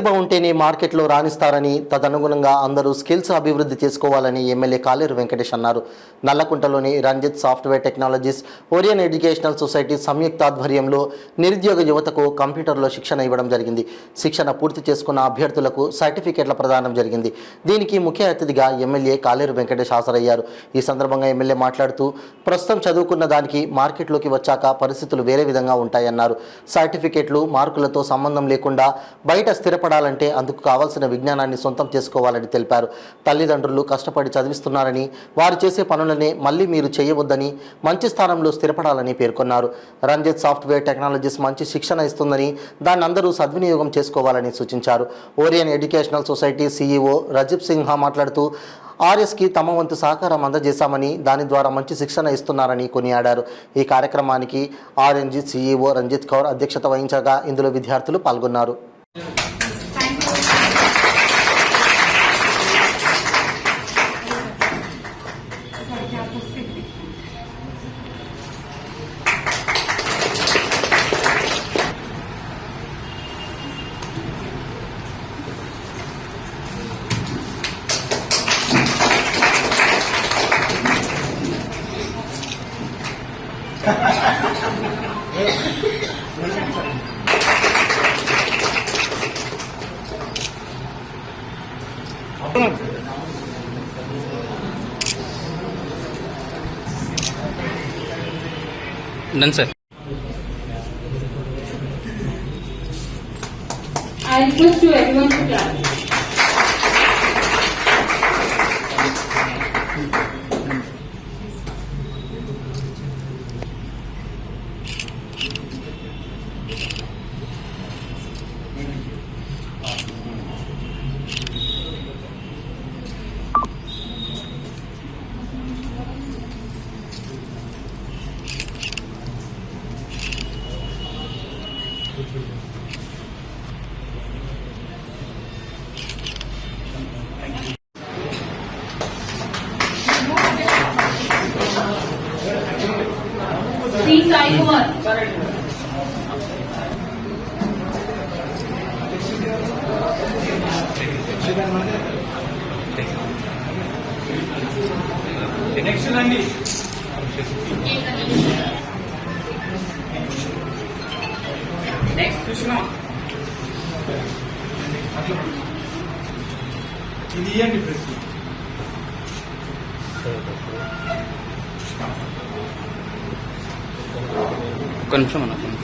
ప్రతిభ ఉంటేనే మార్కెట్లో రాణిస్తారని, తదనుగుణంగా అందరూ స్కిల్స్ అభివృద్ధి చేసుకోవాలని ఎమ్మెల్యే కాలేరు వెంకటేష్ అన్నారు. నల్లకుంటలోని Ranjith software technologies Orion educational society సంయుక్త ఆధ్వర్యంలో నిరుద్యోగ యువతకు కంప్యూటర్లో శిక్షణ ఇవ్వడం జరిగింది. శిక్షణ పూర్తి చేసుకున్న అభ్యర్థులకు సర్టిఫికేట్ల ప్రదానం జరిగింది. దీనికి ముఖ్య అతిథిగా ఎమ్మెల్యే కాలేరు వెంకటేష్ హాజరయ్యారు. ఈ సందర్భంగా ఎమ్మెల్యే మాట్లాడుతూ, ప్రస్తుతం చదువుకున్న దానికి మార్కెట్లోకి వచ్చాక పరిస్థితులు వేరే విధంగా ఉంటాయన్నారు. సర్టిఫికేట్లు మార్కులతో సంబంధం లేకుండా బయట స్థిరపడాలంటే అందుకు కావాల్సిన విజ్ఞానాన్ని సొంతం చేసుకోవాలని తెలిపారు. తల్లిదండ్రులు కష్టపడి చదివిస్తున్నారని, వారు చేసే పనులనే మళ్ళీ మీరు చేయవద్దని, మంచి స్థానంలో స్థిరపడాలని పేర్కొన్నారు. రంజిత్ సాఫ్ట్వేర్ టెక్నాలజీస్ మంచి శిక్షణ ఇస్తుందని, దాన్ని అందరూ సద్వినియోగం చేసుకోవాలని సూచించారు. Orion educational society CEO Rajib Simha మాట్లాడుతూ, ఆర్ఎస్కి తమ వంతు సహకారం అందజేశామని, దాని ద్వారా మంచి శిక్షణ ఇస్తున్నారని కొనియాడారు. ఈ కార్యక్రమానికి ఆర్ఎన్జీ సీఈఓ రంజిత్ కౌర్ అధ్యక్షత వహించగా ఇందులో విద్యార్థులు పాల్గొన్నారు. Done, sir. I request you everyone to clap. Please, Sai Kumar. Next Nandi. Next Krishna. Indian president. Confirm.